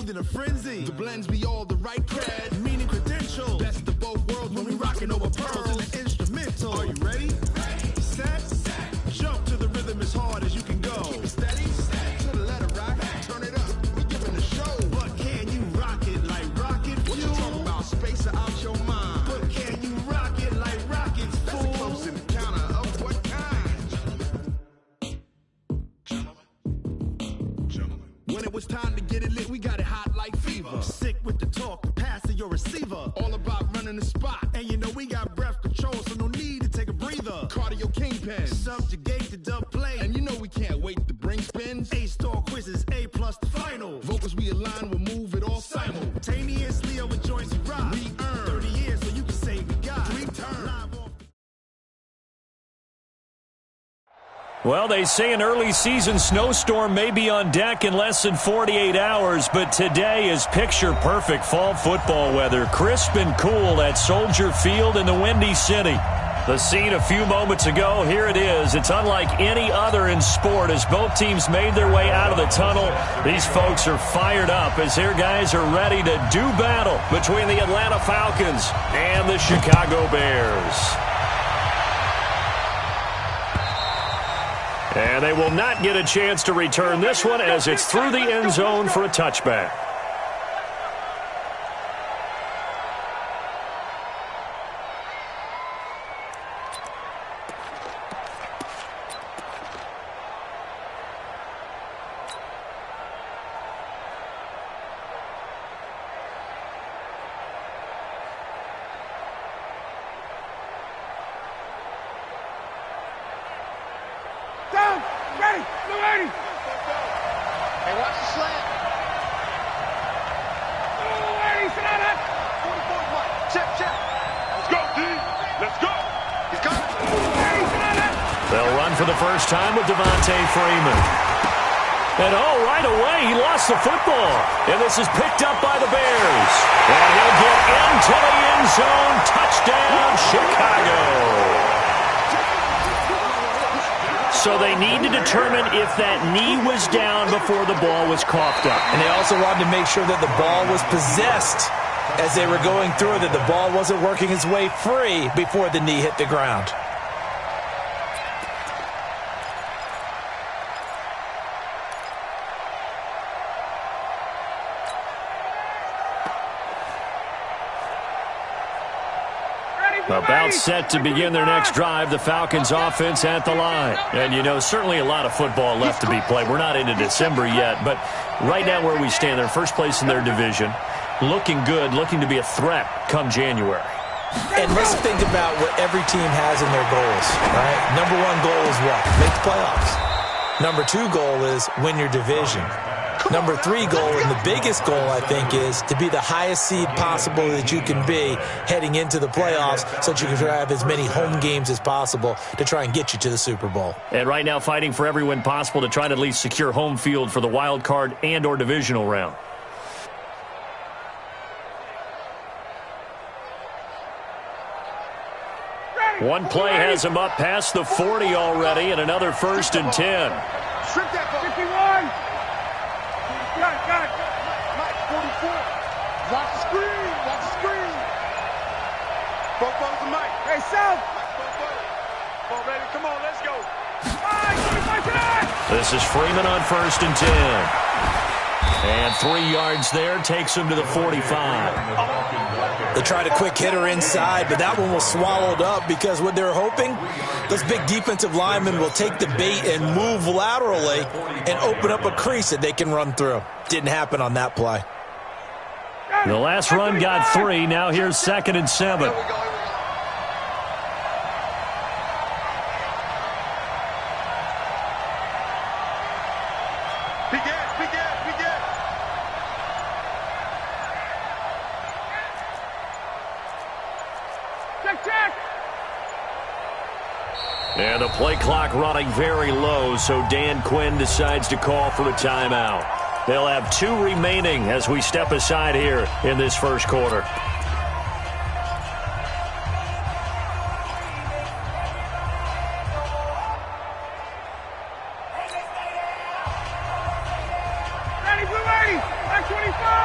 bathed in a frenzy. The blends be all the right cred, meaning credential. Best of both worlds when we rockin' over pearls in the instrumental. Are you ready? Set. Jump to the rhythm as hard as you can go. Steady. To the letter right. Turn it up. We giving the show. But can you rock it like rocket fuel? What you talking about? Space out your mind. But can you rock it like rockets, fool? That's a close encounter of what kind? Gentlemen. When it was time to get it lit, we got it hot like fever. Sick with the talk, pass to your receiver. All about running the spot. And you know we got breath control, so no need to take a breather. Cardio kingpin, subjugate the dub play. And you know we can't wait to bring spins. A-star quizzes, A+ the final. Vocals we align, we'll move it all simultaneously over joints we rock. We earn 30 years so you can say we got 3 turns. Well, they say an early season snowstorm may be on deck in less than 48 hours, but today is picture-perfect fall football weather. Crisp and cool at Soldier Field in the Windy City. The scene a few moments ago, here it is. It's unlike any other in sport as both teams made their way out of the tunnel. These folks are fired up as their guys are ready to do battle between the Atlanta Falcons and the Chicago Bears. And they will not get a chance to return this one as it's through the end zone for a touchback. Time with Devontae Freeman. And right away, he lost the football. And this is picked up by the Bears. And he'll get into the end zone. Touchdown, Chicago. So they need to determine if that knee was down before the ball was coughed up. And they also wanted to make sure that the ball was possessed as they were going through, that the ball wasn't working its way free before the knee hit the ground. About set to begin their next drive, the Falcons offense at the line. And, you know, certainly a lot of football left to be played. We're not into December yet, but right now where we stand, they're first place in their division. Looking good, looking to be a threat come January. And let's think about what every team has in their goals, right? Number one goal is what? Make the playoffs. Number two goal is win your division. Number three goal, and the biggest goal, I think, is to be the highest seed possible that you can be heading into the playoffs so that you can have as many home games as possible to try and get you to the Super Bowl. And right now fighting for every win possible to try to at least secure home field for the wild card and or divisional round. One play has him up past the 40 already, and another 1st and 10. Strip that ball. 51. Got it. Mike, 44. Watch the screen. Both to Mike. Hey, South. Ball ready. Come on, let's go. This is Freeman on 1st and 10. And 3 yards there takes him to the 45. They tried a quick hitter inside, but that one was swallowed up because what they're hoping, those big defensive linemen will take the bait and move laterally and open up a crease that they can run through. Didn't happen on that play. The last run got 3. Now here's 2nd and 7. And the play clock running very low, so Dan Quinn decides to call for a timeout. They'll have 2 remaining as we step aside here in this first quarter. Ready, blue lady, 25.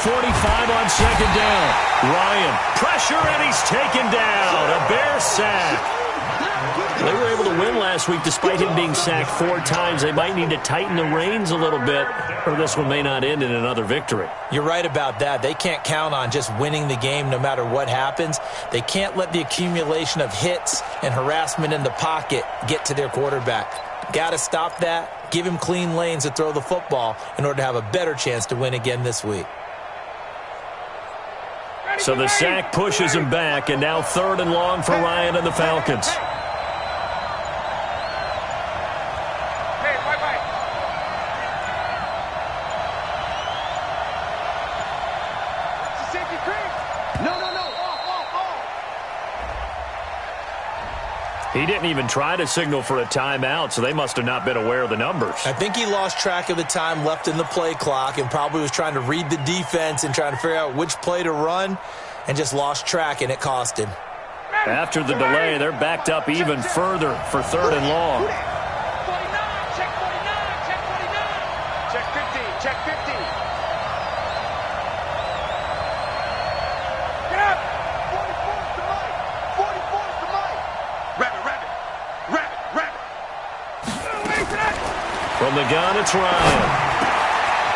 45 on second down. Ryan, pressure, and he's taken down. A Bear sack. They were able to win last week despite him being sacked 4 times. They might need to tighten the reins a little bit, or this one may not end in another victory. You're right about that. They can't count on just winning the game no matter what happens. They can't let the accumulation of hits and harassment in the pocket get to their quarterback. Got to stop that. Give him clean lanes to throw the football in order to have a better chance to win again this week. So the sack pushes him back, and now 3rd and long for Ryan and the Falcons. He didn't even try to signal for a timeout, so they must have not been aware of the numbers. I think he lost track of the time left in the play clock and probably was trying to read the defense and trying to figure out which play to run and just lost track, and it cost him. After the delay, they're backed up even further for 3rd and long. 49, check 49, check 49. Check 50, check 50. Get up! 44's to Mike. 44's to Mike. Rabbit. From the gun, it's Ryan.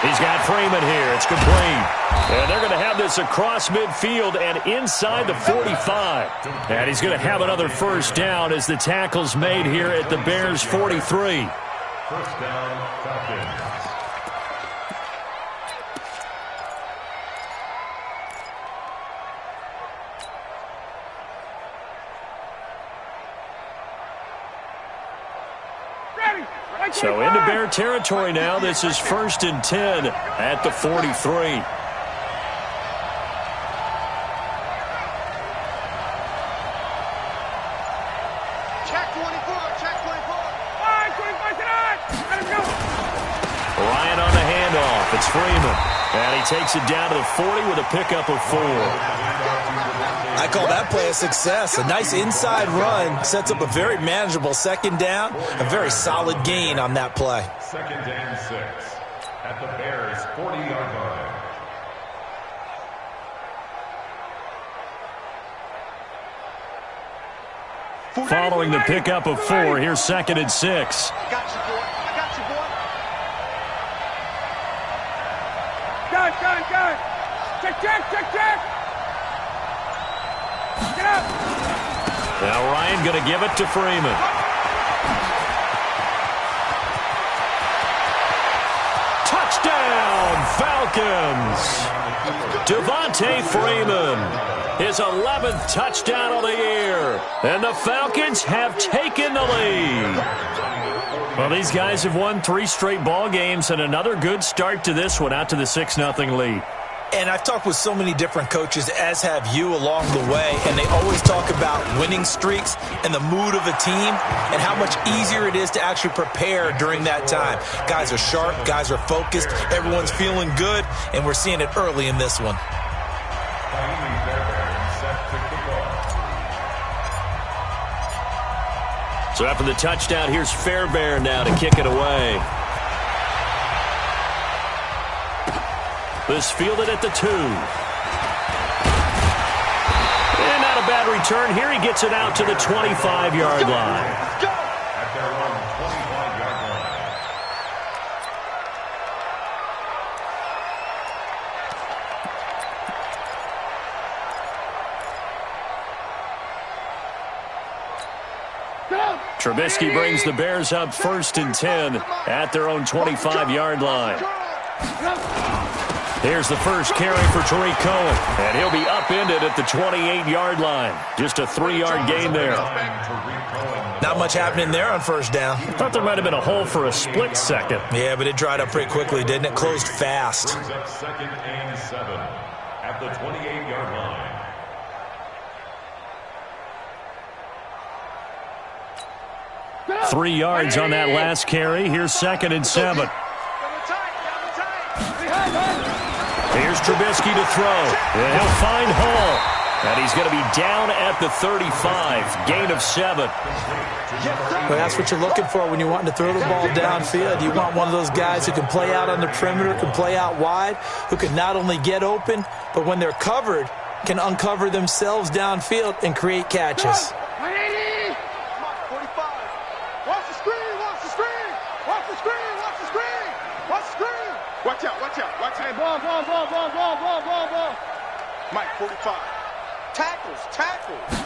He's got Freeman here. It's complete. And they're going to have this across midfield and inside the 45. And he's going to have another first down as the tackle's made here at the Bears' 43. First down, Falcons. So into Bear territory now. This is 1st and 10 at the 43. Check 24, check 24. All right, 25 tonight. Let him go. Ryan on the handoff. It's Freeman. And he takes it down to the 40 with a pickup of 4. I call that play a success. A nice inside run sets up a very manageable 2nd down. A very solid gain on that play. 2nd and 6 at the Bears' 40-yard line. Following the pickup of 4, here's 2nd and 6. I got you, boy. Gun. Check. Get up. Now Ryan going to give it to Freeman. Touchdown, Falcons! Devontae Freeman, his 11th touchdown of the year. And the Falcons have taken the lead. Well, these guys have won 3 straight ball games and another good start to this one, out to the 6-0 lead. And I've talked with so many different coaches, as have you, along the way, and they always talk about winning streaks and the mood of a team and how much easier it is to actually prepare during that time. Guys are sharp, guys are focused, everyone's feeling good, and we're seeing it early in this one. So after the touchdown, here's Fairbairn now to kick it away. This fielded at the 2. And not a bad return. Here he gets it out to the 25-yard line. At their own 25-yard line. Trubisky brings the Bears up 1st and 10 at their own 25-yard line. Here's the first carry for Tariq Cohen, and he'll be upended at the 28-yard line. Just a 3-yard gain there. Not much happening there on 1st down. Thought there might have been a hole for a split second. Yeah, but it dried up pretty quickly, didn't it? Closed fast. 2nd and 7 at the 28-yard line. Three yards on that last carry. Here's 2nd and 7. Here's Trubisky to throw. And he'll find Hall. And he's going to be down at the 35. Gain of 7. Well, that's what you're looking for when you're wanting to throw the ball downfield. You want one of those guys who can play out on the perimeter, can play out wide, who can not only get open, but when they're covered, can uncover themselves downfield and create catches. 180. 45. Watch the screen. Watch the screen. Watch the screen. Watch the screen. Watch the screen. Watch out. Watch out. Watch out. Hey, ball. Mike, 45. Tackles.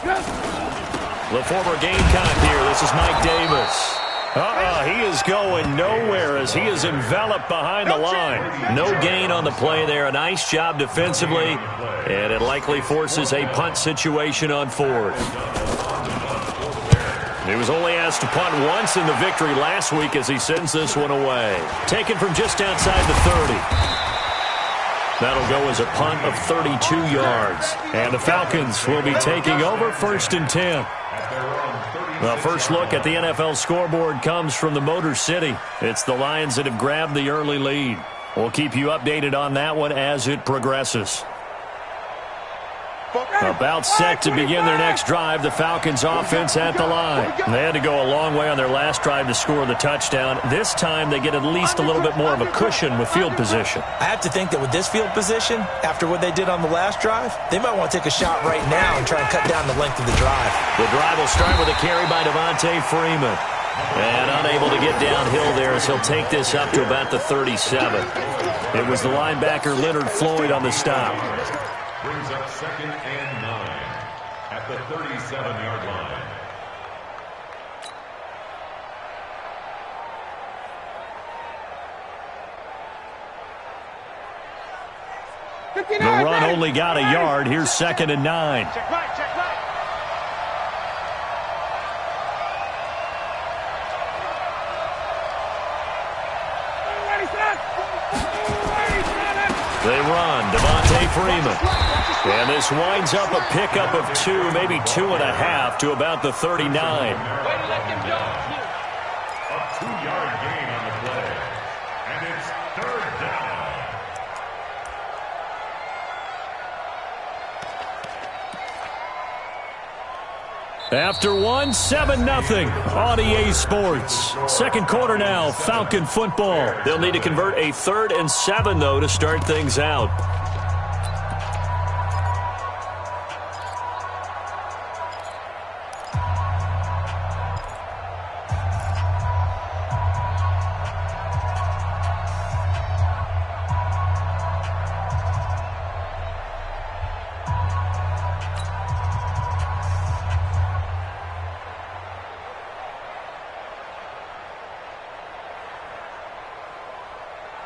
Yes. The former Gamecock here. This is Mike Davis. He is going nowhere as he is enveloped behind the line. No gain on the play there. A nice job defensively, and it likely forces a punt situation on 4th. He was only asked to punt once in the victory last week as he sends this one away. Taken from just outside the 30. That'll go as a punt of 32 yards. And the Falcons will be taking over 1st and 10. The first look at the NFL scoreboard comes from the Motor City. It's the Lions that have grabbed the early lead. We'll keep you updated on that one as it progresses. About set to begin their next drive, the Falcons offense at the line. They had to go a long way on their last drive to score the touchdown. This time they get at least a little bit more of a cushion with field position. I have to think that with this field position, after what they did on the last drive, they might want to take a shot right now and try and cut down the length of the drive. The drive will start with a carry by Devontae Freeman. And unable to get downhill there as he'll take this up to about the 37. It was the linebacker Leonard Floyd on the stop. Brings up 2nd and 9 at the 37-yard line. The run only got a yard. Here's 2nd and 9. Check right. They run. Devontae Freeman. And this winds up a pickup of 2, maybe 2.5 to about the 39. A 2-yard gain on the play. And it's 3rd down. After 7-0 on EA Sports. Second quarter now, Falcon football. They'll need to convert a 3rd and 7, though, to start things out.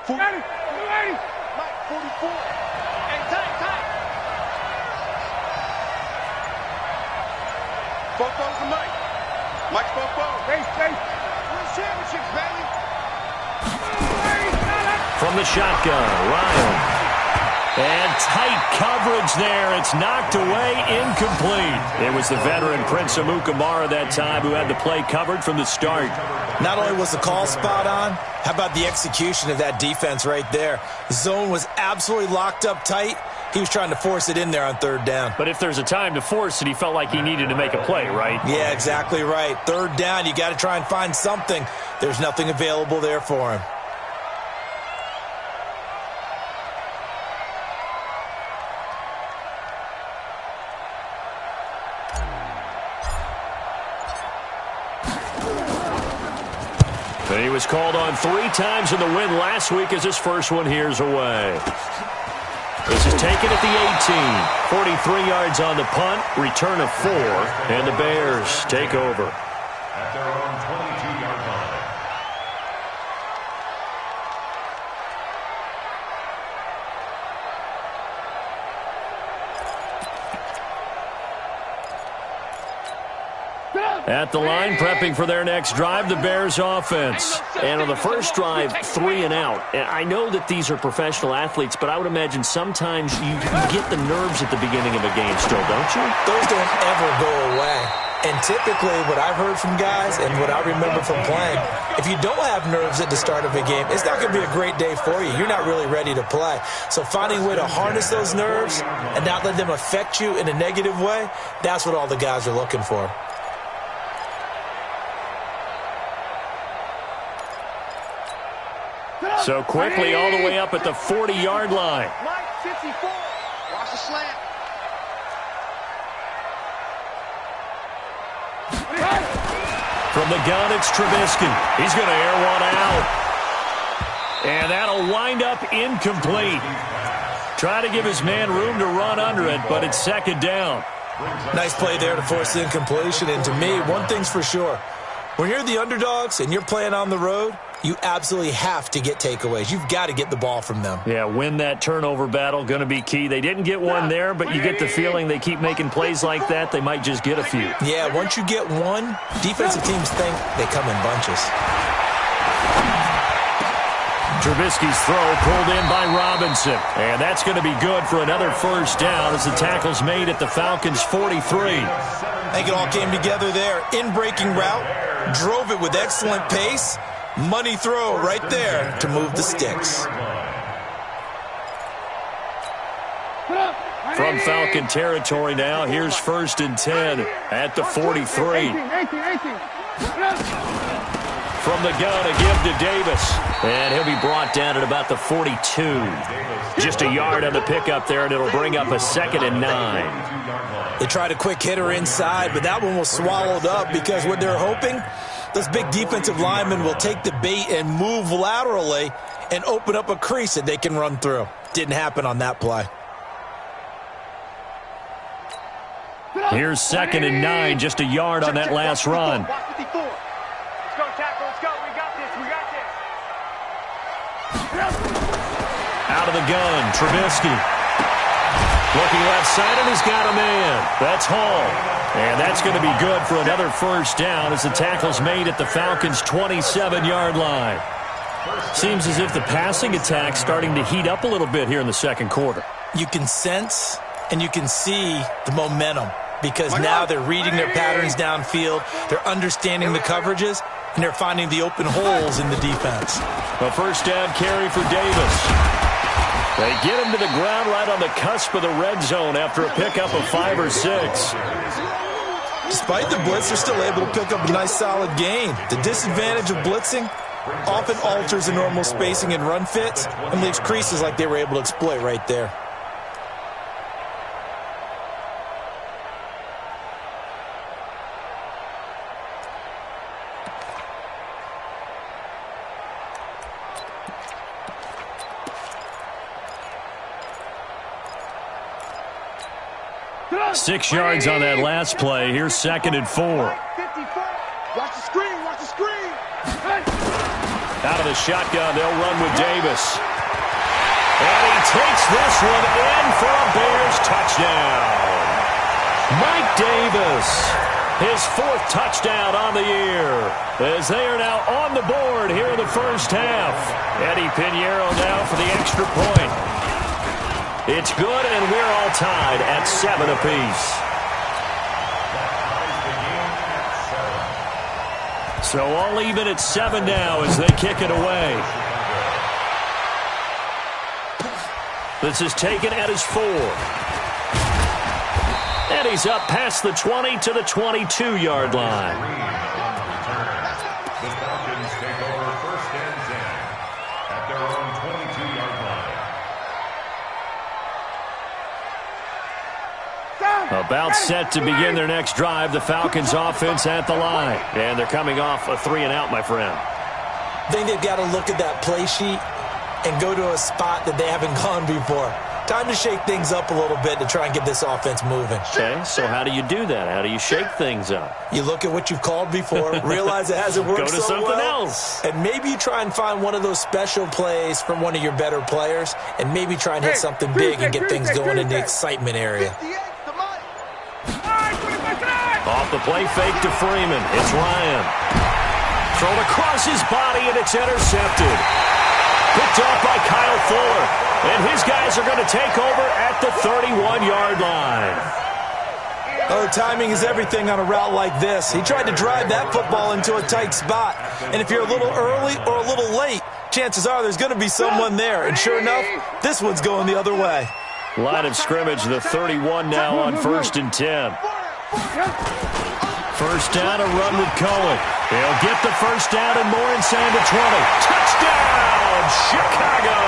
Ready. Mike, 44. And tight. Both those are Mike. Mike's both those. Race. Win championships, baby. From the shotgun, Ryan. And tight coverage there. It's knocked away, incomplete. It was the veteran Prince Amukamara that time who had the play covered from the start. Not only was the call spot on, how about the execution of that defense right there? The zone was absolutely locked up tight. He was trying to force it in there on 3rd down. But if there's a time to force it, he felt like he needed to make a play, right? Yeah, exactly right. 3rd down, you got to try and find something. There's nothing available there for him. And he was called on 3 times in the win last week as his first one here's away. This is taken at the 18. 43 yards on the punt, return of 4, and the Bears take over. At their own 22-yard line. At the line, prepping for their next drive, the Bears offense. And on the first drive, 3 and out. And I know that these are professional athletes, but I would imagine sometimes you get the nerves at the beginning of a game still, don't you? Those don't ever go away. And typically what I've heard from guys and what I remember from playing, if you don't have nerves at the start of a game, it's not going to be a great day for you. You're not really ready to play. So finding a way to harness those nerves and not let them affect you in a negative way, that's what all the guys are looking for. So quickly all the way up at the 40-yard line. Mike, 54. Watch the slant. From the gun, it's Trubisky. He's going to air one out. And that'll wind up incomplete. Try to give his man room to run under it, but it's second down. Nice play there to force the incompletion. And to me, one thing's for sure. When you're the underdogs and you're playing on the road, you absolutely have to get takeaways. You've got to get the ball from them. Yeah, win that turnover battle, going to be key. They didn't get one there, but you get the feeling they keep making plays like that, they might just get a few. Yeah, once you get one, defensive teams think they come in bunches. Trubisky's throw pulled in by Robinson. And that's going to be good for another first down as the tackle's made at the Falcons' 43. I think it all came together there. In-breaking route, drove it with excellent pace. Money throw right there to move the sticks. From Falcon territory now, here's 1st and 10 at the 43. From the gun, a give to Davis. And he'll be brought down at about the 42. Just a yard on the pickup there, and it'll bring up a 2nd and 9. They tried a quick hitter inside, but that one was swallowed up because what they're hoping, those big defensive linemen will take the bait and move laterally and open up a crease that they can run through. Didn't happen on that play. Here's 2nd and 9, just a yard on that last run. Out of the gun, Trubisky. Looking left side, and he's got a man. That's Hall. And that's going to be good for another first down as the tackle's made at the Falcons' 27-yard line. Seems as if the passing attack's starting to heat up a little bit here in the second quarter. You can sense and you can see the momentum because now they're reading their patterns downfield, they're understanding the coverages, and they're finding the open holes in the defense. A first down carry for Davis. They get him to the ground right on the cusp of the red zone after a pickup of 5 or 6. Despite the blitz, they're still able to pick up a nice solid gain. The disadvantage of blitzing often alters the normal spacing and run fits and leaves creases like they were able to exploit right there. Six yards on that last play. Here's 2nd and 4. Watch the screen, watch the screen. Out of the shotgun, they'll run with Davis. And he takes this one in for a Bears touchdown. Mike Davis, his 4th touchdown on the year, as they are now on the board here in the first half. Eddie Pinheiro now for the extra point. It's good, and we're all tied at 7 apiece. So all even at 7 now as they kick it away. This is taken at his 4. And he's up past the 20 to the 22-yard line. The Falcons take over 1st and 10 at their own 22-yard line. About set to begin their next drive, the Falcons offense at the line. And thee coming off a 3-and-out, my friend. I think they've got to look at that play sheet and go to a spot that they haven't gone before. Time to shake things up a little bit to try and get this offense moving. Okay, so how do you do that? How do you shake things up? You look at what you've called before, realize it hasn't worked Go to so something well, else. and maybe you try and find one of those special plays from one of your better players, and maybe try and hit something big and get things going in the excitement area. Off the play fake to Freeman. It's Ryan. Thrown across his body, and it's intercepted. Picked off by Kyle Fuller. And his guys are going to take over at the 31-yard line. Oh, timing is everything on a route like this. He tried to drive that football into a tight spot. And if you're a little early or a little late, chances are there's going to be someone there. And sure enough, this one's going the other way. Line of scrimmage, the 31 now on 1st and 10. First down, a run with Cohen. He'll get the first down and more inside the 20. Touchdown, Chicago!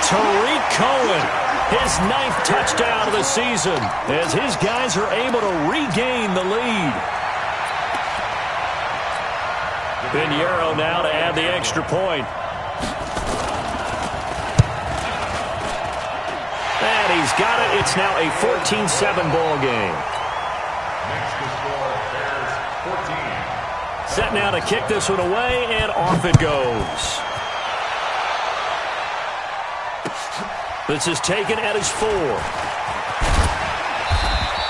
Tariq Cohen, his 9th touchdown of the season, as his guys are able to regain the lead. Pinheiro now to add the extra point. And he's got it. It's now a 14-7 ball game. Next to score, Bears 14. Set now to kick this one away, and off it goes. This is taken at his 4.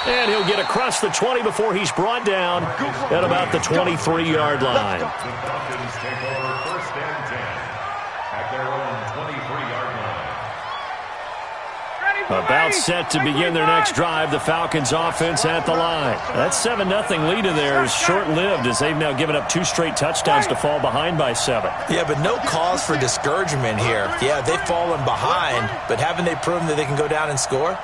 And he'll get across the 20 before he's brought down at about the 23-yard line. The Falcons take over 1st and 10 at their own 23-yard line. About set to begin their next drive, the Falcons offense at the line. That 7-0 lead of theirs short-lived as they've now given up 2 straight touchdowns to fall behind by 7. Yeah, but no cause for discouragement here. Yeah, they've fallen behind, but haven't they proven that they can go down and score?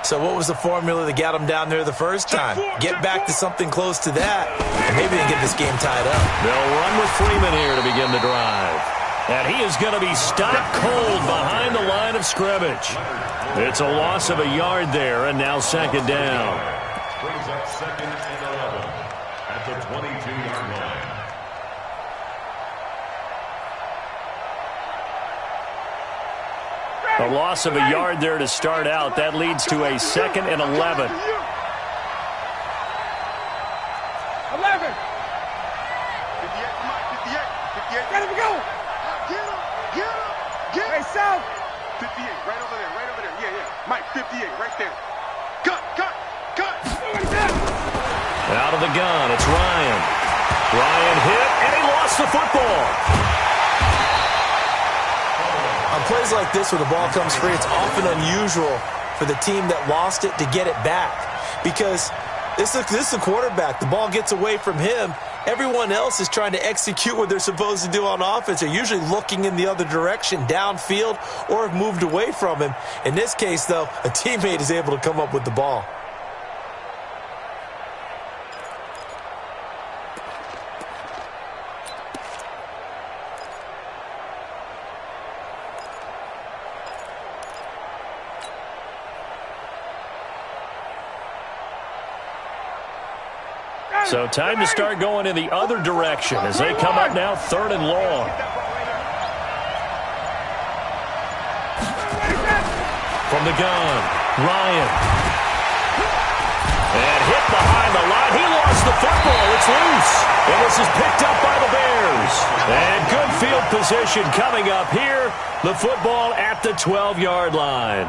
So what was the formula that got them down there the first time? Get back to something close to that, and maybe they can get this game tied up. They'll run with Freeman here to begin the drive. And he is going to be stopped cold behind the line of scrimmage. It's a loss of a yard there, and now 2nd down. Brings up 2nd and 11 at the 22-yard line. A loss of a yard there to start out. That leads to a 2nd and 11. 11. Ready to go. Get him. Hey, South. 58, right over there. Yeah. Mike, 58, right there. Cut. Out of the gun, it's Ryan. Ryan hit, and he lost the football. On plays like this where the ball comes free, it's often unusual for the team that lost it to get it back. Because this is a quarterback. The ball gets away from him. Everyone else is trying to execute what they're supposed to do on offense. They're usually looking in the other direction, downfield, or have moved away from him. In this case, though, a teammate is able to come up with the ball. So time to start going in the other direction as they come up now 3rd and long. From the gun, Ryan. And hit behind the line. He lost the football. It's loose. And this is picked up by the Bears. And good field position coming up here. The football at the 12-yard line.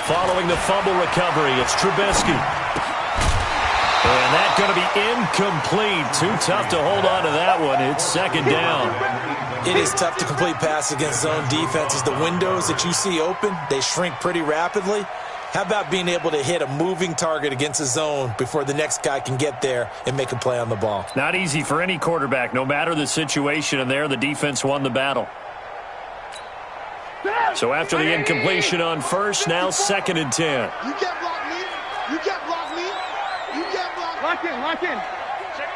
Following the fumble recovery, it's Trubisky. And that's going to be incomplete. Too tough to hold on to that one. It's 2nd down. It is tough to complete pass against zone defenses. The windows that you see open, they shrink pretty rapidly. How about being able to hit a moving target against a zone before the next guy can get there and make a play on the ball? Not easy for any quarterback. No matter the situation, and there the defense won the battle. So after the incompletion on first, now 2nd and 10. You can't block me. You can't block me. You can't block me. Lock in. Check.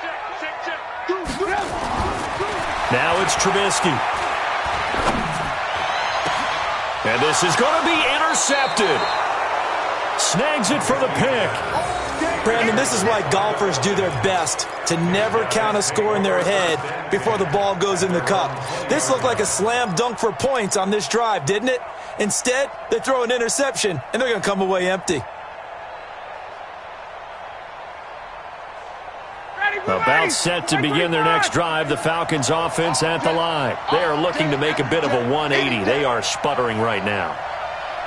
Now it's Trubisky. And this is going to be intercepted. Snags it for the pick. Brandon, this is why golfers do their best to never count a score in their head before the ball goes in the cup. This looked like a slam dunk for points on this drive, didn't it? Instead, they throw an interception, and they're going to come away empty. About set to begin their next drive, the Falcons offense at the line. They are looking to make a bit of a 180. They are sputtering right now.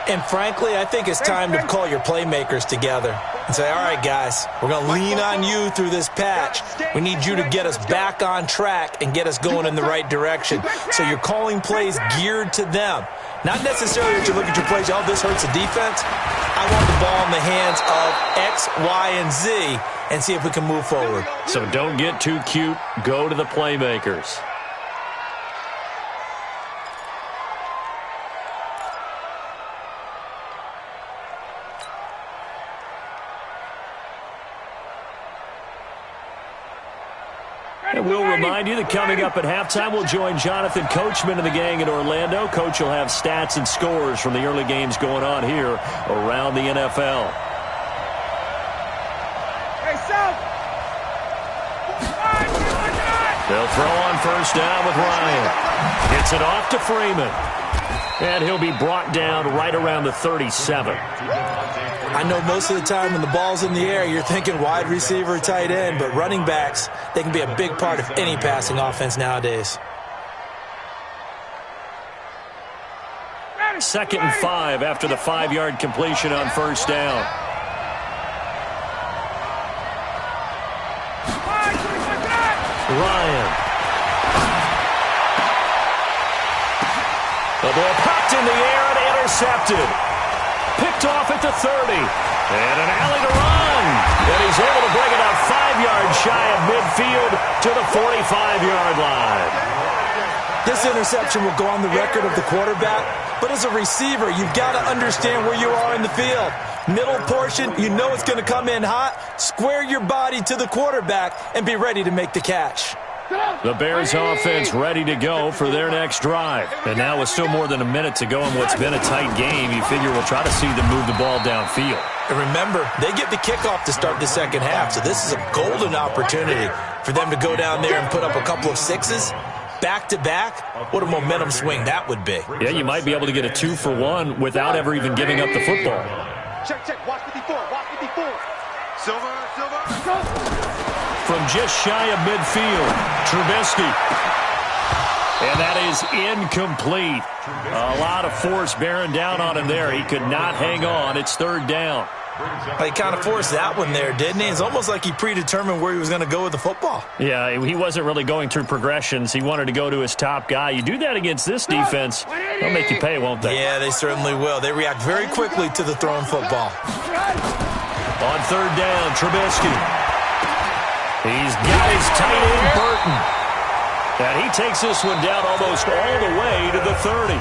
And frankly, I think it's time to call your playmakers together and say, all right, guys, we're going to lean on you through this patch. We need you to get us back on track and get us going in the right direction. So you're calling plays geared to them. Not necessarily that you look at your plays, oh, this hurts the defense. I want the ball in the hands of X, Y, and Z and see if we can move forward. So don't get too cute. Go to the playmakers. And we'll remind you that coming up at halftime, we'll join Jonathan Coachman and the gang in Orlando. Coach will have stats and scores from the early games going on here around the NFL. Hey, South! They'll throw on first down with Ryan. Gets it off to Freeman. And he'll be brought down right around the 37. I know most of the time when the ball's in the air, you're thinking wide receiver, tight end, but running backs, they can be a big part of any passing offense nowadays. 2nd and 5 after the 5-yard completion on first down. Ryan. The ball popped in the air and intercepted. Picked off at the 30. And an alley to run. And he's able to bring it up 5 yards shy of midfield to the 45-yard line. This interception will go on the record of the quarterback, but as a receiver, you've got to understand where you are in the field. Middle portion, you know it's going to come in hot. Square your body to the quarterback and be ready to make the catch. The Bears offense ready to go for their next drive. And now with still more than a minute to go in what's been a tight game, you figure we'll try to see them move the ball downfield. And remember, they get the kickoff to start the second half, so this is a golden opportunity for them to go down there and put up a couple of sixes. Back-to-back, what a momentum swing that would be. Yeah, you might be able to get a 2-for-1 without ever even giving up the football. Check, check. Watch 54. Watch 54. Silver, silver. From just shy of midfield, Trubisky. And that is incomplete. A lot of force bearing down on him there. He could not hang on. It's 3rd down. He kind of forced that one there, didn't he? It's almost like he predetermined where he was going to go with the football. Yeah, he wasn't really going through progressions. He wanted to go to his top guy. You do that against this defense, they'll make you pay, won't they? Yeah, they certainly will. They react very quickly to the thrown football. On 3rd down, Trubisky. He's got his tight end, Burton. And he takes this one down almost all the way to the 30.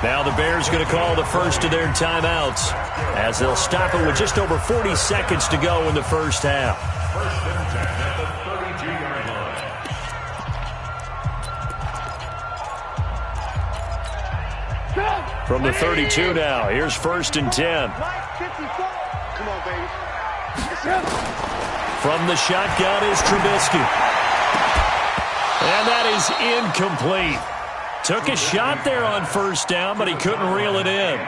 Now the Bears going to call the first of their timeouts as they'll stop it with just over 40 seconds to go in the first half. First and 10 at the 32-yard line. From the 32 now, here's 1st and 10. Come on, baby. From the shotgun is Trubisky. And that is incomplete. Took a shot there on first down, but he couldn't reel it in.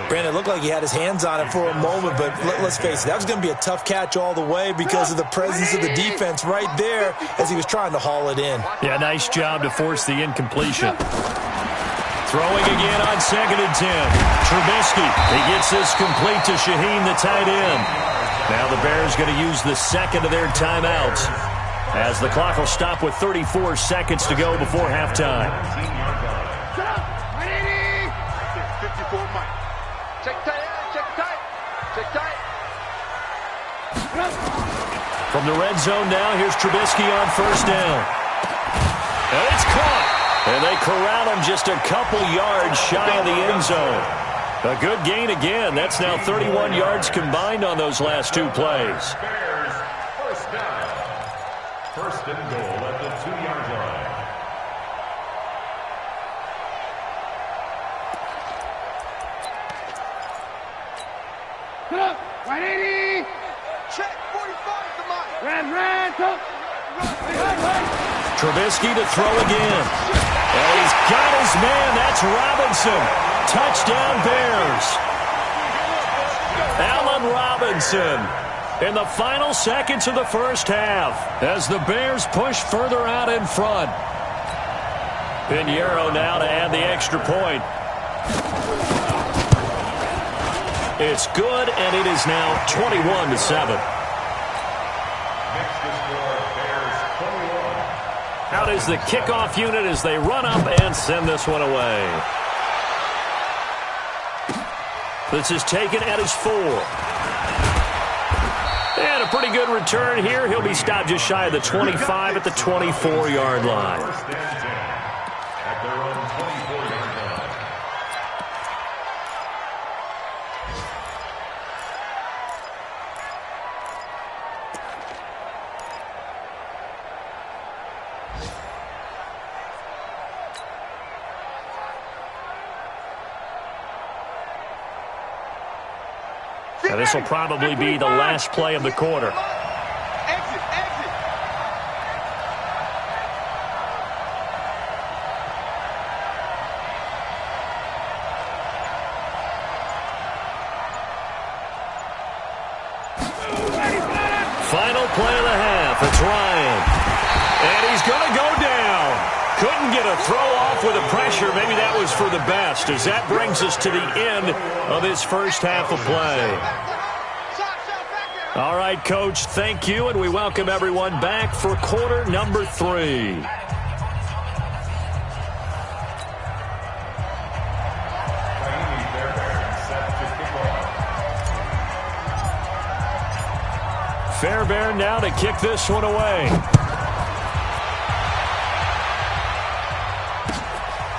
Brandon, it looked like he had his hands on it for a moment, but let's face it, that was going to be a tough catch all the way because of the presence of the defense right there as he was trying to haul it in. Yeah, nice job to force the incompletion. Throwing again on 2nd and 10. Trubisky, he gets this complete to Shaheen, the tight end. Now the Bears going to use the second of their timeouts as the clock will stop with 34 seconds to go before halftime. 54, Mike. Check tight, check tight, check tight. From the red zone now, here's Trubisky on first down. And it's caught. And they corral him just a couple yards shy of the end zone. A good gain again. That's now 31 yards combined on those last 2 plays. Bears, first down. 1st and goal at the 2-yard line. Right 80. Check 45 to Mike. Ran, come. Trubisky to throw again. And he's got his man. That's Robinson. Touchdown Bears. Allen Robinson in the final seconds of the first half as the Bears push further out in front. Pinheiro now to add the extra point. It's good, and it is now 21-7. Next to score, Bears 21. Out is the kickoff unit as they run up and send this one away. This is taken at his 4. And a pretty good return here. He'll be stopped just shy of the 25 at the 24-yard line. First and 10 at their own 24-yard line. Now, this will probably be the last play of the quarter. Exit, exit. Final play of the half. It's Ryan. And he's going to go down. Couldn't get a throw off with the pressure. Maybe that was for the best, as that brings us to the end of this first half of play. All right, Coach, thank you, and we welcome everyone back for quarter number 3. Fairbairn now to kick this one away.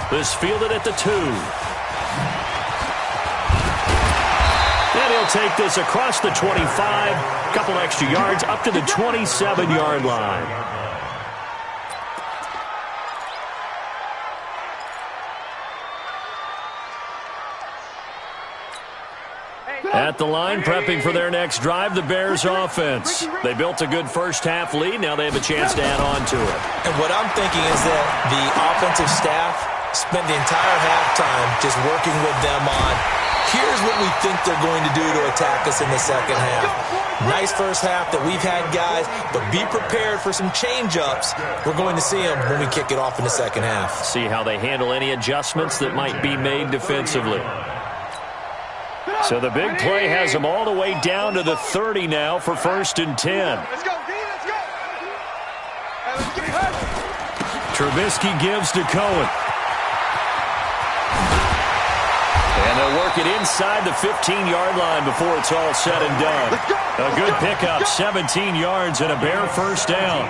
This fielded at the 2. And he'll take this across the 25. A couple extra yards up to the 27-yard line. At the line, prepping for their next drive, the Bears offense. They built a good first-half lead. Now they have a chance to add on to it. And what I'm thinking is that the offensive staff spent the entire halftime just working with them on, here's what we think they're going to do to attack us in the second half. Nice first half that we've had, guys, but be prepared for some change-ups. We're going to see them when we kick it off in the second half. See how they handle any adjustments that might be made defensively. So the big play has them all the way down to the 30 now for 1st and 10. Let's go, D, let's go. Hey, let's get hurt. Trubisky gives to Cohen. And they'll work it inside the 15-yard line before it's all said and done. A good pickup, 17 yards and a Bear first down.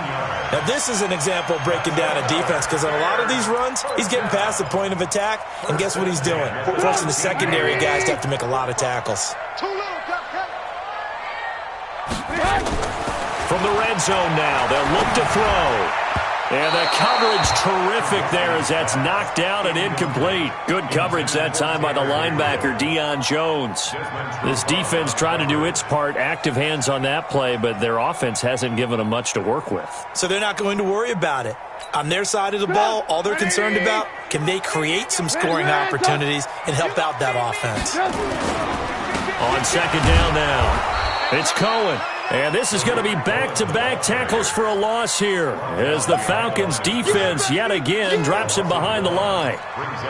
Now, this is an example of breaking down a defense, because on a lot of these runs, he's getting past the point of attack, and guess what he's doing? Forcing the secondary guys to have to make a lot of tackles. Too little, cut. From the red zone now, they'll look to throw. And the coverage terrific there as that's knocked out and incomplete. Good coverage that time by the linebacker, Deion Jones. This defense trying to do its part, active hands on that play, but their offense hasn't given them much to work with. So they're not going to worry about it. On their side of the ball, all they're concerned about, can they create some scoring opportunities and help out that offense? On second down now, it's Cohen. And this is going to be back-to-back tackles for a loss here as the Falcons' defense yet again drops him behind the line.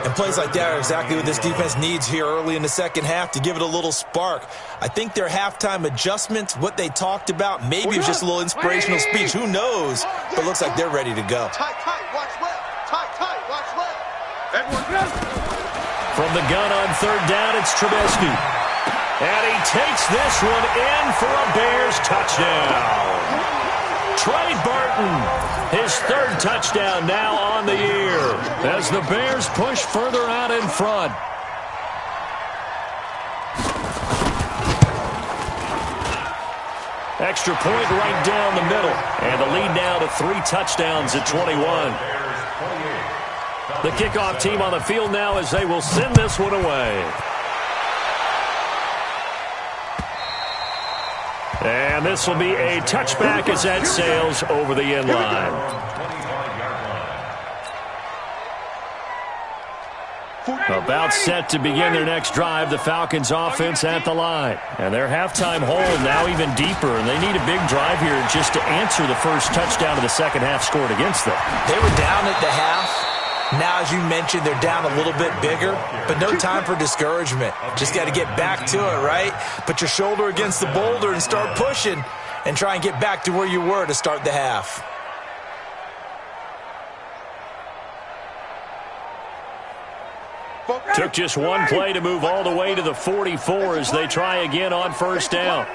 And plays like that are exactly what this defense needs here early in the second half to give it a little spark. I think their halftime adjustments, what they talked about, maybe it was just a little inspirational speech. Who knows? But it looks like they're ready to go. Tight, watch left. Tight, watch left. Edward. From the gun on third down, it's Trubisky. And he takes this one in for a Bears touchdown. Trey Burton, his 3rd touchdown now on the year as the Bears push further out in front. Extra point right down the middle. And the lead now to 3 touchdowns at 21. The kickoff team on the field now as they will send this one away. And this will be a touchback as that sails over the end line. About set to begin their next drive, the Falcons offense at the line. And their halftime hold now even deeper, and they need a big drive here just to answer the first touchdown of the second half scored against them. They were down at the half, Now, as you mentioned, they're down a little bit bigger, but no time for discouragement. Just got to get back to it, right? Put your shoulder against the boulder and start pushing and try and get back to where you were to start the half. Took just one play to move all the way to the 44 as they try again on first down.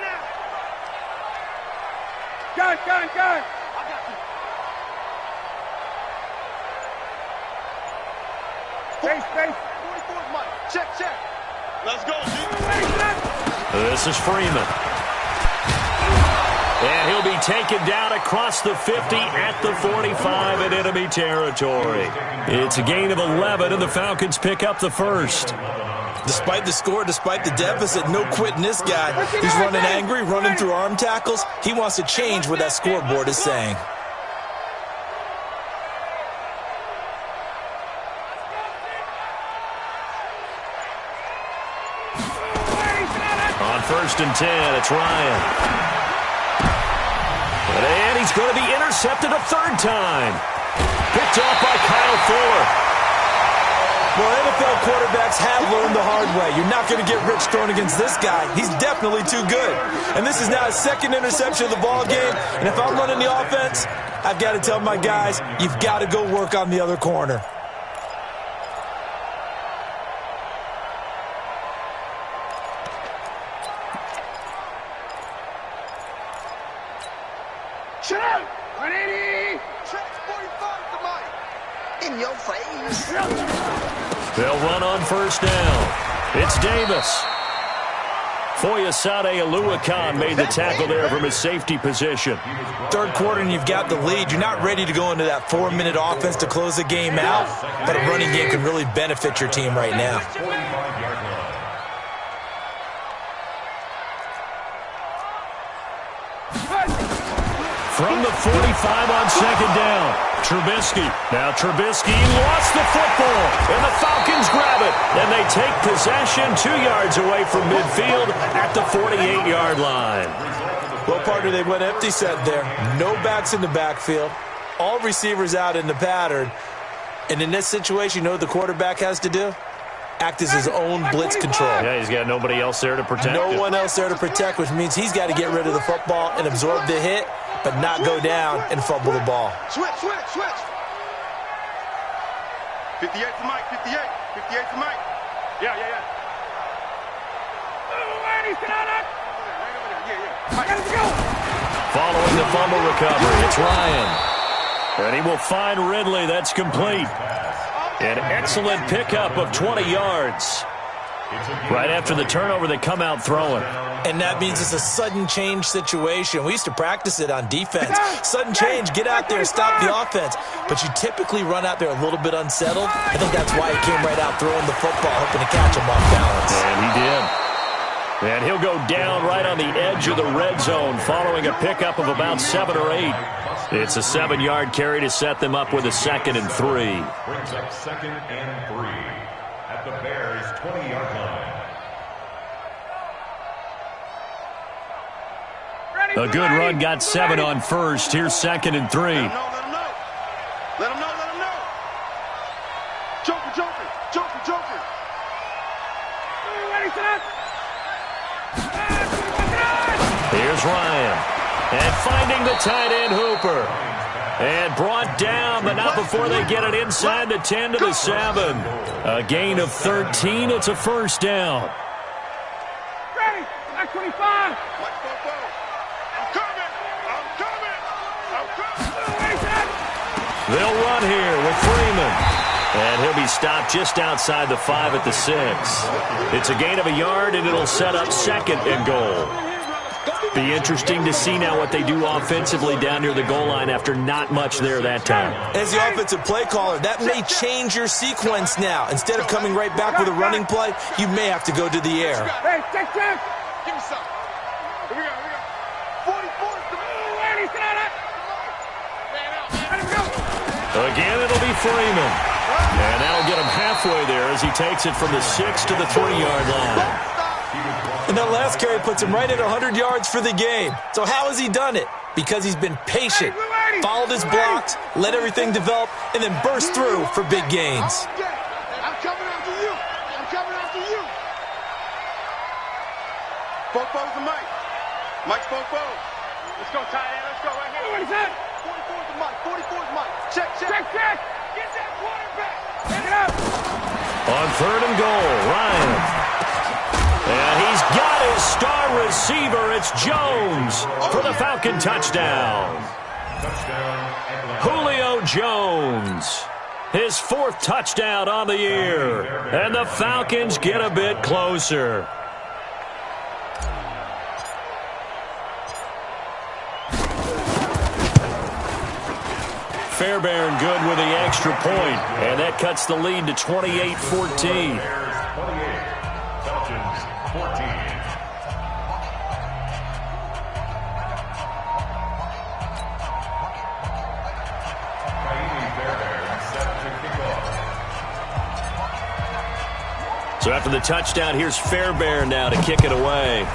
Gun. Space. 44 Mike. Check. Let's go, G. This is Freeman. And he'll be taken down across the 50 at the 45 in enemy territory. It's a gain of 11, and the Falcons pick up the first. Despite the score, despite the deficit, no quitting this guy. He's running angry, running through arm tackles. He wants to change what that scoreboard is saying. On first and 10, it's Ryan. And he's going to be intercepted a third time. Picked off by Kyle Fuller. Well, NFL quarterbacks have learned the hard way. You're not going to get rich throwing against this guy. He's definitely too good. And this is now his second interception of the ball game. And if I'm running the offense, I've got to tell my guys, you've got to go work on the other corner. Check! 180! Check 45 to Mike. In your face. They'll run on first down. It's Davis. Foyesade Aluakan made the tackle there from his safety position. Third quarter and you've got the lead. You're not ready to go into that 4-minute offense to close the game out, but a running game can really benefit your team right now. From the 45 on second down, Trubisky. Now Trubisky lost the football, and the Falcons grab it. And they take possession 2 yards away from midfield at the 48-yard line. Well, partner, they went empty set there. No backs in the backfield. All receivers out in the pattern. And in this situation, you know what the quarterback has to do? Act as his own blitz control. Yeah, he's got nobody else there to protect him. No one else there to protect, which means he's got to get rid of the football and absorb the hit, but not go down and fumble the ball. Switch. 58 to Mike, 58 to Mike. Yeah. Following the fumble recovery, it's Ryan. And he will find Ridley. That's complete. An excellent pickup of 20 yards. Right after the turnover, they come out throwing. And that means it's a sudden change situation. We used to practice it on defense. Sudden change, get out there, stop the offense. But you typically run out there a little bit unsettled. I think that's why he came right out throwing the football, hoping to catch him off balance. And he did. And he'll go down right on the edge of the red zone following a pickup of about 7 or 8. It's a 7-yard carry to set them up with a 2nd and 3. Brings up 2nd and 3 at the Bears' 20-yard line. A good run got 7 on first. Here's 2nd and 3. Let him know. Joker. Here's Ryan. And finding the tight end Hooper. And brought down, but not before they get it inside the 10 to the 7. A gain of 13. It's a first down. Ready. 25. They'll run here with Freeman. And he'll be stopped just outside the 5 at the 6. It's a gain of a yard, and it'll set up 2nd and goal. Be interesting to see now what they do offensively down near the goal line after not much there that time. As the offensive play caller, that may change your sequence now. Instead of coming right back with a running play, you may have to go to the air. Hey, check. Give me some. Here we go. 44. Again, it'll be Freeman. And that'll get him halfway there as he takes it from the 6 to the 3-yard line. And that last carry puts him right at 100 yards for the game. So how has he done it? Because he's been patient, followed his blocks, let everything develop, and then burst through for big gains. I'm coming after you. I'm coming after you. Fofo's the Mike. Mike's Fofo. Let's go, tight end. Let's go right here. What is that? 44's the Mike. 44's Mike. Check. Get that quarterback. Pick it up. On 3rd and goal, Ryan. And he's got his star receiver. It's Jones for the Falcon touchdown. Julio Jones. His 4th touchdown on the year. And the Falcons get a bit closer. Fairbairn good with the extra point, and that cuts the lead to 28-14. Falcons 14. So after the touchdown, here's Fairbairn now to kick it away.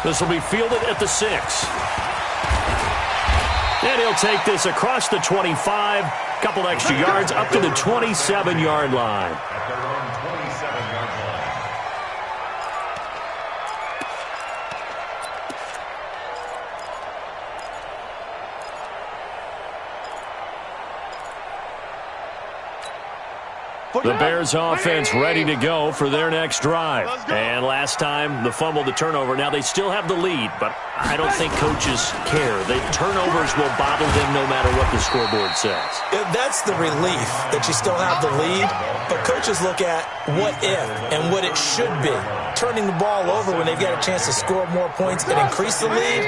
This will be fielded at the 6. And he'll take this across the 25, couple extra yards up to the 27-yard line. At their own 27-yard line. The Bears offense ready to go for their next drive. And last time, the fumble, the turnover. Now they still have the lead, but I don't think coaches care. The turnovers will bother them no matter what the scoreboard says. That's the relief that you still have the lead, but coaches look at what if and what it should be. Turning the ball over when they've got a chance to score more points and increase the lead,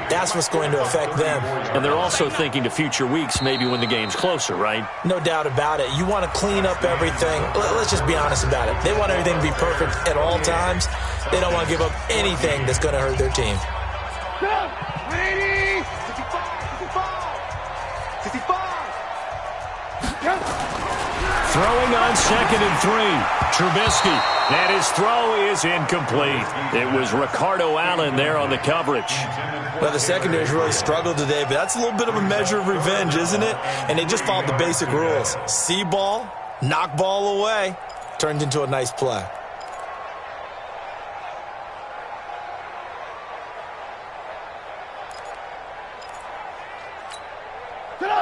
that's what's going to affect them. And they're also thinking to future weeks, maybe when the game's closer, right? No doubt about it. You want to clean up everything. Let's just be honest about it. They want everything to be perfect at all times. They don't want to give up anything that's going to hurt their team. 55. Throwing on 2nd and 3. Trubisky. And his throw is incomplete. It was Ricardo Allen there on the coverage. Well, the secondary's really struggled today, but that's a little bit of a measure of revenge, isn't it? And they just followed the basic rules. See ball, knock ball away. Turned into a nice play.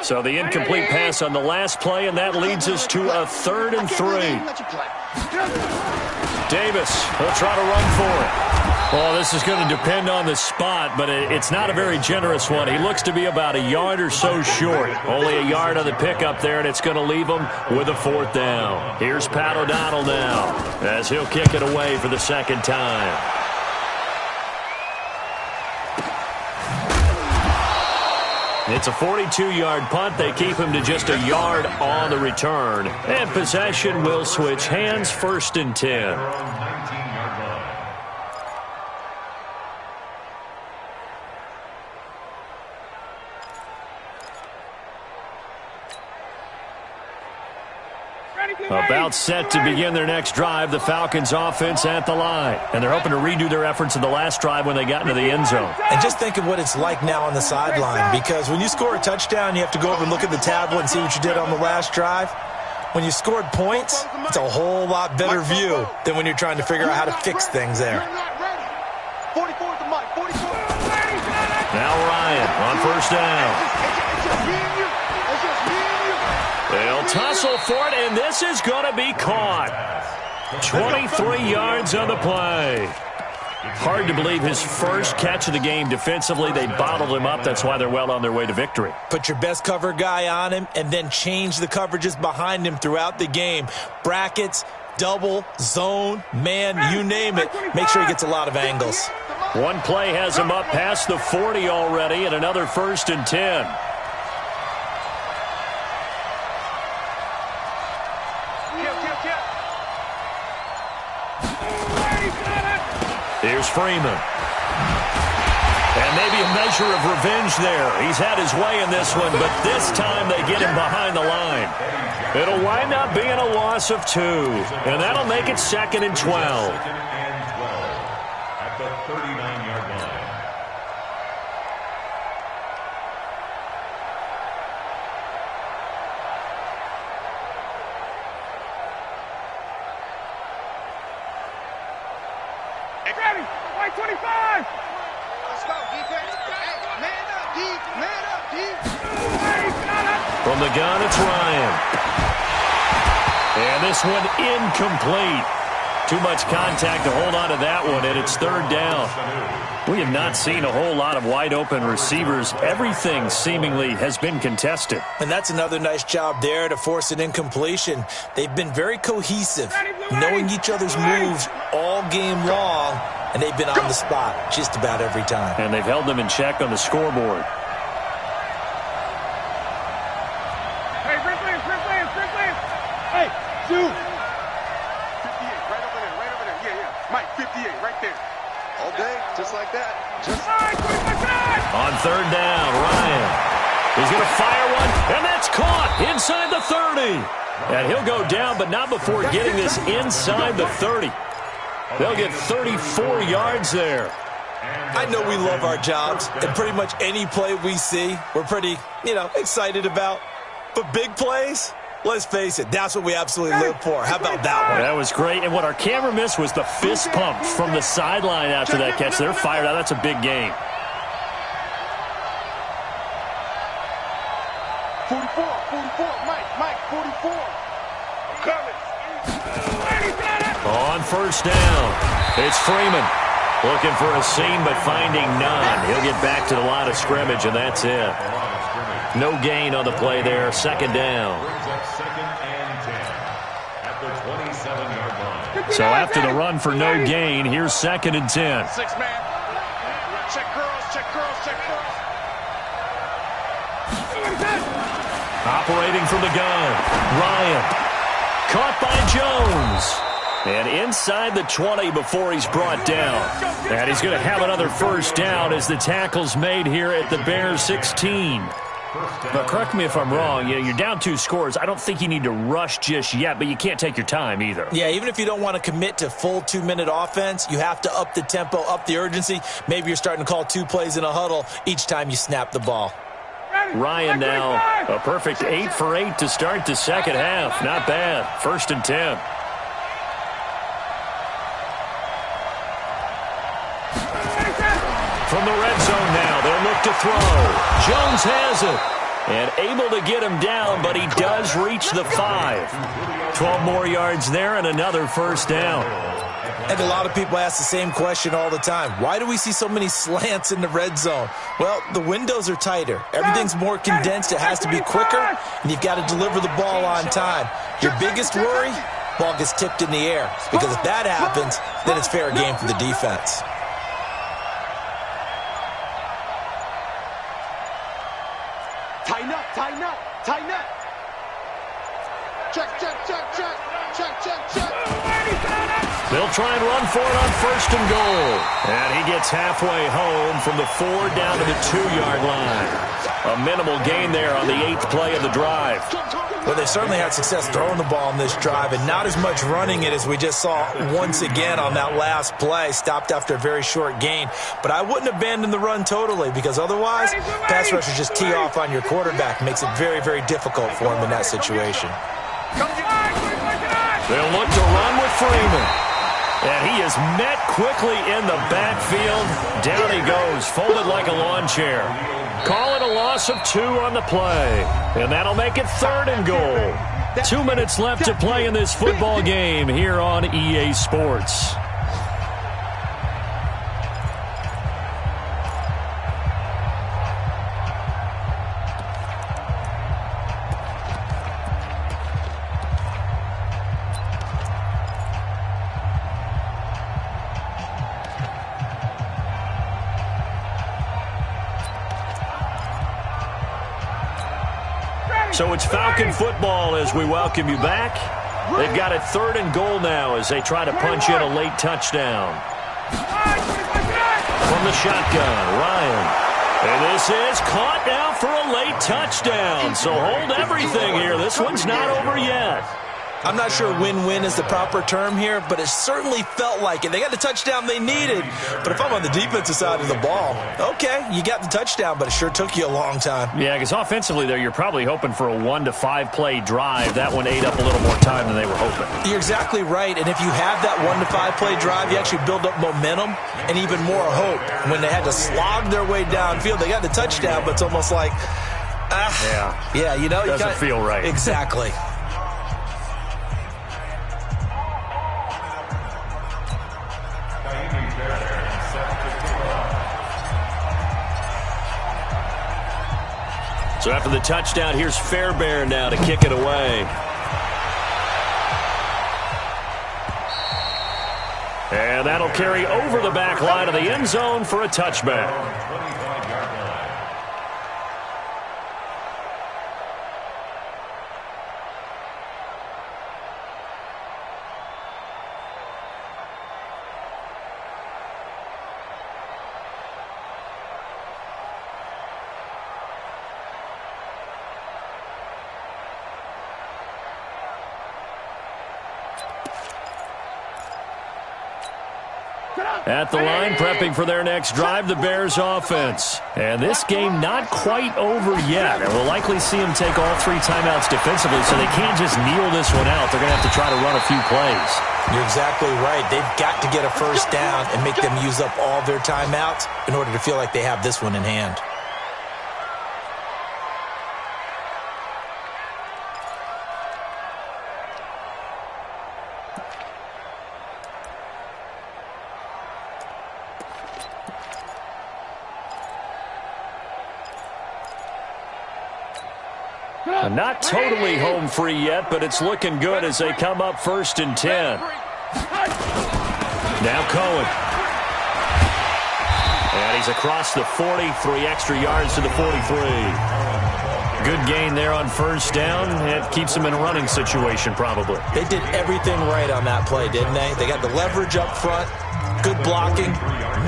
So the incomplete pass on the last play, and that leads us to a 3rd and 3. Davis will try to run for it. Well, this is going to depend on the spot, but it's not a very generous one. He looks to be about a yard or so short. Only a yard on the pickup there, and it's going to leave him with a 4th down. Here's Pat O'Donnell now as he'll kick it away for the 2nd time. It's a 42-yard punt. They keep him to just a yard on the return. And possession will switch hands, 1st and 10. 19-yard line. About set to begin their next drive, the Falcons offense at the line. And they're hoping to redo their efforts in the last drive when they got into the end zone. And just think of what it's like now on the sideline, because when you score a touchdown, you have to go over and look at the tablet and see what you did on the last drive. When you scored points, it's a whole lot better view than when you're trying to figure out how to fix things there. 44's the Mike. 44. Now Ryan on 1st down. It's just me and you. It's just me and you. They'll tussle for it, and this is going to be caught. 23 yards on the play. Hard to believe his first catch of the game defensively. They bottled him up. That's why they're well on their way to victory. Put your best cover guy on him and then change the coverages behind him throughout the game. Brackets, double, zone, man, you name it. Make sure he gets a lot of angles. One play has him up past the 40 already, and another 1st and 10. Here's Freeman. And maybe a measure of revenge there. He's had his way in this one, but this time they get him behind the line. It'll wind up being a loss of 2, and that'll make it 2nd and 12. At the 39-yard line. Ready. White 25. Let's go, defense. Hey, man up, D. Man up, D. From the gun, it's Ryan. And this one incomplete. Too much contact to hold on to that one, and it's third down. We have not seen a whole lot of wide-open receivers. Everything seemingly has been contested. And that's another nice job there to force an incompletion. They've been very cohesive, knowing each other's moves all game long, and they've been on the spot just about every time. And they've held them in check on the scoreboard. Hey, Brooklyn. Hey, shoot. 58, right over there. Yeah. Mike, 58, right there. All day, just like that. On third down, Ryan. He's going to fire one, and that's caught inside the 30. And he'll go down, but not before getting this inside the 30. They'll get 34 yards there. I know we love our jobs, and pretty much any play we see, we're pretty, excited about. But big plays, let's face it, that's what we absolutely live for. How about that one? That was great. And what our camera missed was the fist pump from the sideline after that catch. They're fired out. That's a big game. 44, Mike, 44. Coming. On first down, it's Freeman. Looking for a seam, but finding none. He'll get back to the line of scrimmage, and that's it. No gain on the play there. Second down. Second and 10 at the 27-yard line. So after the run for no gain, here's second and 10. 6 man. Check girls. Operating from the gun, Ryan. Caught by Jones. And inside the 20 before he's brought down. And he's going to have another first down as the tackle's made here at the Bears 16. But correct me if I'm wrong, you're down 2 scores. I don't think you need to rush just yet, but you can't take your time either. Yeah, even if you don't want to commit to full 2-minute offense, you have to up the tempo, up the urgency. Maybe you're starting to call 2 plays in a huddle each time you snap the ball. Ryan now a perfect 8 for 8 to start the second half. Not bad. First and 10. From the red zone now, they'll look to throw. Jones has it. And able to get him down, but he does reach the 5. 12 more yards there and another first down. And a lot of people ask the same question all the time. Why do we see so many slants in the red zone? Well, the windows are tighter. Everything's more condensed. It has to be quicker, and you've got to deliver the ball on time. Your biggest worry? Ball gets tipped in the air. Because if that happens, then it's fair game for the defense. Tighten up. Check. They'll try and run for it on first and goal. And he gets halfway home from the 4 down to the 2-yard line. A minimal gain there on the 8th play of the drive. Well, they certainly had success throwing the ball on this drive and not as much running it as we just saw once again on that last play. Stopped after a very short gain. But I wouldn't abandon the run totally because otherwise, pass rushers just tee off on your quarterback. Makes it very, very difficult for him in that situation. They'll look to run with Freeman. And he is met quickly in the backfield. Down he goes, folded like a lawn chair. Call it a loss of 2 on the play. And that'll make it 3rd and goal. 2 minutes left to play in this football game here on EA Sports. So it's Falcon football as we welcome you back. They've got it 3rd and goal now as they try to punch in a late touchdown. From the shotgun, Ryan. And this is caught now for a late touchdown. So hold everything here. This one's not over yet. I'm not sure win-win is the proper term here, but it certainly felt like it. They got the touchdown they needed. But if I'm on the defensive side of the ball, okay, you got the touchdown, but it sure took you a long time. Yeah, because offensively there, you're probably hoping for a 1 to 5 play drive. That one ate up a little more time than they were hoping. You're exactly right, and if you have that 1 to 5 play drive, you actually build up momentum and even more hope. When they had to slog their way downfield, they got the touchdown, but it's almost like, yeah, you know, doesn't feel right. Exactly. So after the touchdown, here's Fairbairn now to kick it away. And that'll carry over the back line of the end zone for a touchback. At the line, prepping for their next drive, the Bears offense. And this game not quite over yet. And we'll likely see them take all 3 timeouts defensively, so they can't just kneel this one out. They're going to have to try to run a few plays. You're exactly right. They've got to get a first down and make them use up all their timeouts in order to feel like they have this one in hand. Not totally home free yet, but it's looking good as they come up 1st and 10. Now Cohen. And he's across the 40, 3 extra yards to the 43. Good gain there on 1st down. It keeps them in a running situation probably. They did everything right on that play, didn't they? They got the leverage up front, good blocking,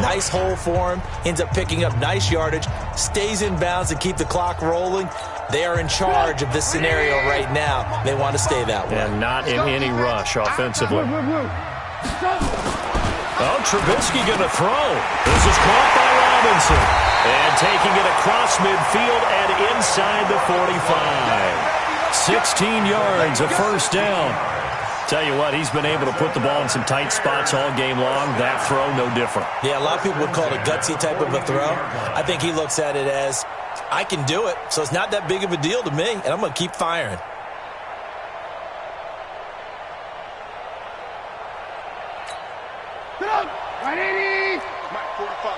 nice hole for him, ends up picking up nice yardage, stays in bounds and keep the clock rolling. They are in charge of this scenario right now. They want to stay that way. And not in any rush offensively. Oh, Trubisky going to throw. This is caught by Robinson. And taking it across midfield and inside the 45. 16 yards, a 1st down. Tell you what, he's been able to put the ball in some tight spots all game long. That throw, no different. Yeah, a lot of people would call it a gutsy type of a throw. I think he looks at it as, I can do it, so it's not that big of a deal to me, and I'm going to keep firing. Get up! 180! Mike, 45.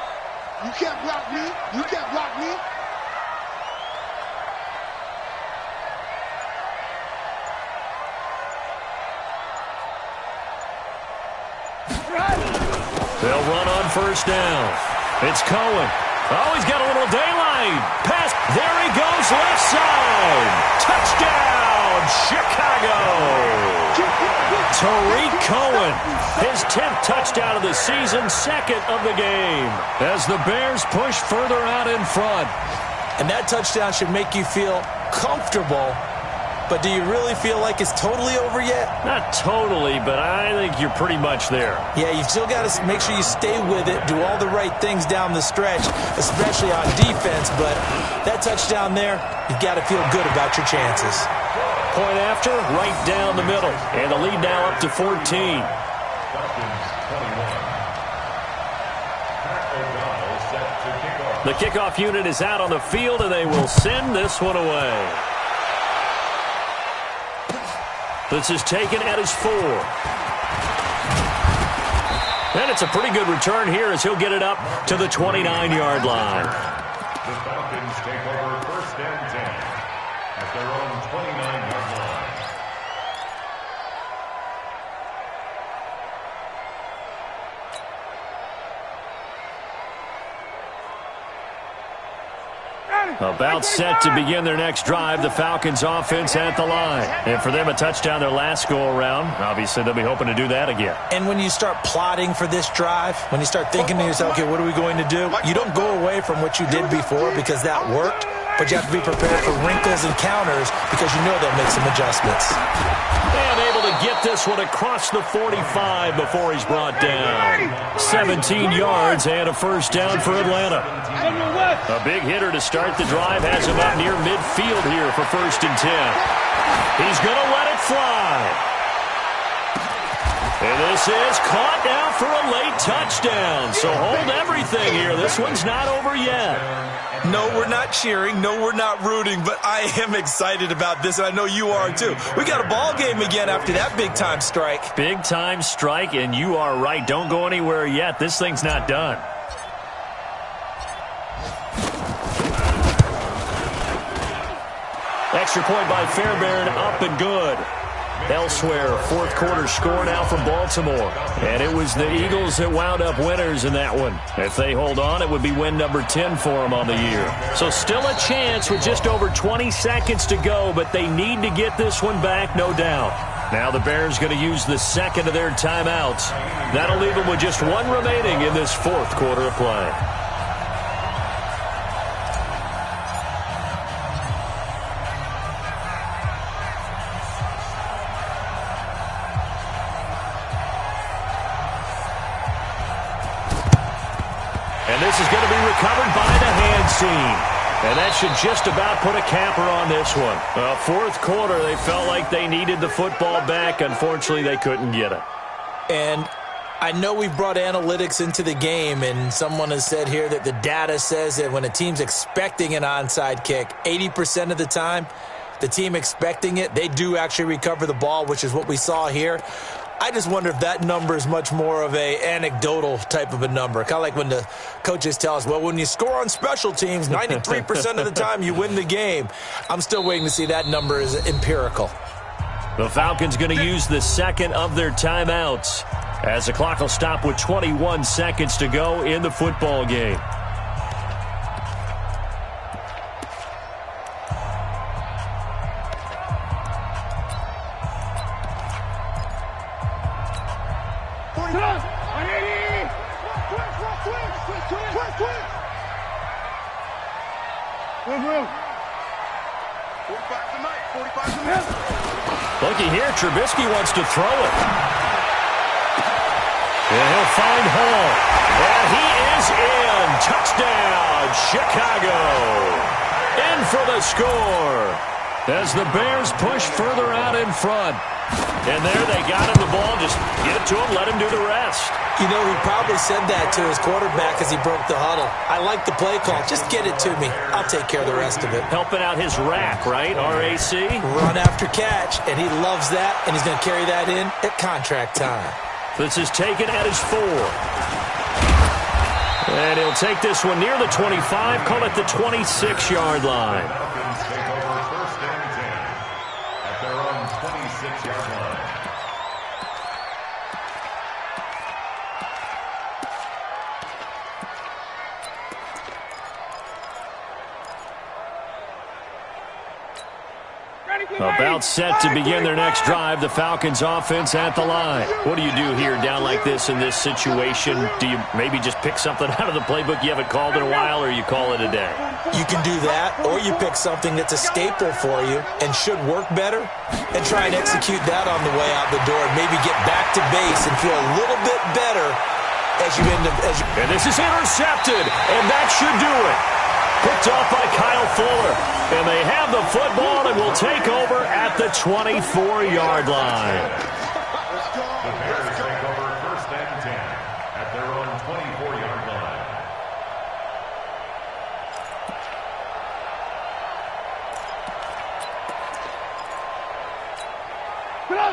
You can't block me. You can't block me. They'll run on 1st down. It's Cohen. Oh, he's got a little daylight. Pass. There he goes, left side. Touchdown, Chicago. Tariq Cohen, his 10th touchdown of the season, 2nd of the game, as the Bears push further out in front. And that touchdown should make you feel comfortable. But do you really feel like it's totally over yet? Not totally, but I think you're pretty much there. Yeah, you've still got to make sure you stay with it, do all the right things down the stretch, especially on defense. But that touchdown there, you've got to feel good about your chances. Point after, right down the middle. And the lead now up to 14. The kickoff unit is out on the field, and they will send this one away. This is taken at his 4. And it's a pretty good return here as he'll get it up to the 29-yard line. The Falcons take over 1st and 10 at their own 29-yard line. About set to begin their next drive, the Falcons offense at the line. And for them, a touchdown their last go-around. Obviously, they'll be hoping to do that again. And when you start plotting for this drive, when you start thinking to yourself, okay, what are we going to do? You don't go away from what you did before because that worked, but you have to be prepared for wrinkles and counters because you know they'll make some adjustments. And able to get this one across the 45 before he's brought down. 17 yards and a first down for Atlanta. A big hitter to start the drive has him up near midfield here for 1st and 10. He's going to let it fly. And this is caught now for a late touchdown. So hold everything here. This one's not over yet. No, we're not cheering. No, we're not rooting. But I am excited about this, and I know you are too. We got a ball game again after that big-time strike. Big-time strike, and you are right. Don't go anywhere yet. This thing's not done. Extra point by Fairbairn, up and good. Elsewhere, 4th quarter score now from Baltimore. And it was the Eagles that wound up winners in that one. If they hold on, it would be win number 10 for them on the year. So still a chance with just over 20 seconds to go, but they need to get this one back, no doubt. Now the Bears going to use the second of their timeouts. That'll leave them with just one remaining in this 4th quarter of play. And this is going to be recovered by the hands team. And that should just about put a capper on this one. 4th quarter, they felt like they needed the football back. Unfortunately, they couldn't get it. And I know we've brought analytics into the game, and someone has said here that the data says that when a team's expecting an onside kick, 80% of the time, the team expecting it, they do actually recover the ball, which is what we saw here. I just wonder if that number is much more of a anecdotal type of a number. Kind of like when the coaches tell us, well, when you score on special teams, 93% of the time you win the game. I'm still waiting to see that number is empirical. The Falcons going to use the second of their timeouts as the clock will stop with 21 seconds to go in the football game. Looky here, Trubisky wants to throw it. And he'll find Hall. And he is in. Touchdown, Chicago. In for the score as the Bears push further out in front. And there they got him the ball. Just get it to him, let him do the rest. You know, he probably said that to his quarterback as he broke the huddle. I like the play call. Just get it to me. I'll take care of the rest of it. Helping out his rack, right? RAC? Run after catch, and he loves that, and he's going to carry that in at contract time. This is taken at his 4. And he'll take this one near the 25, call it the 26-yard line. Take over 1st and 10 at their own 26-yard line. About set to begin their next drive, the Falcons offense at the line. What do you do here down like this in this situation? Do you maybe just pick something out of the playbook you haven't called in a while, or you call it a day? You can do that, or you pick something that's a staple for you and should work better and try and execute that on the way out the door and maybe get back to base and feel a little bit better as you end up. And this is intercepted, and that should do it. Picked off by Kyle Fuller. And they have the football and will take over at the 24-yard line. The Bears take over 1st and 10 at their own 24-yard line.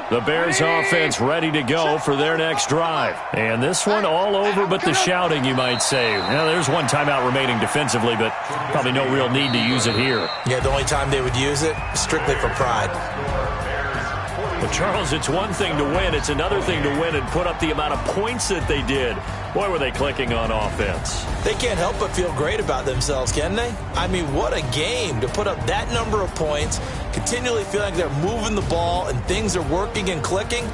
The Bears offense ready to go for their next drive. And this one all over but the shouting, you might say. Now, there's one timeout remaining defensively, but probably no real need to use it here. Yeah, the only time they would use it, strictly for pride. But, Charles, it's one thing to win. It's another thing to win and put up the amount of points that they did. Boy, were they clicking on offense. They can't help but feel great about themselves, can they? I mean, what a game to put up that number of points, continually feeling like they're moving the ball and things are working and clicking.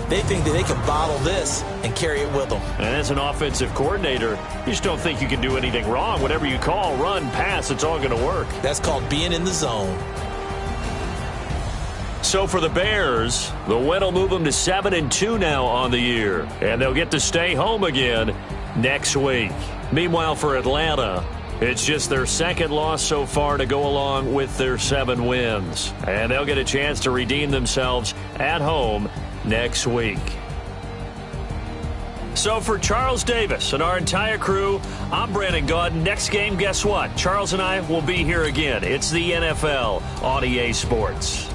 They think that they can bottle this and carry it with them. And as an offensive coordinator, you just don't think you can do anything wrong. Whatever you call, run, pass, it's all going to work. That's called being in the zone. So for the Bears, the win will move them to 7-2 now on the year. And they'll get to stay home again next week. Meanwhile, for Atlanta, it's just their second loss so far to go along with their 7 wins. And they'll get a chance to redeem themselves at home next week. So for Charles Davis and our entire crew, I'm Brandon Gaudin. Next game, guess what? Charles and I will be here again. It's the NFL on EA Sports.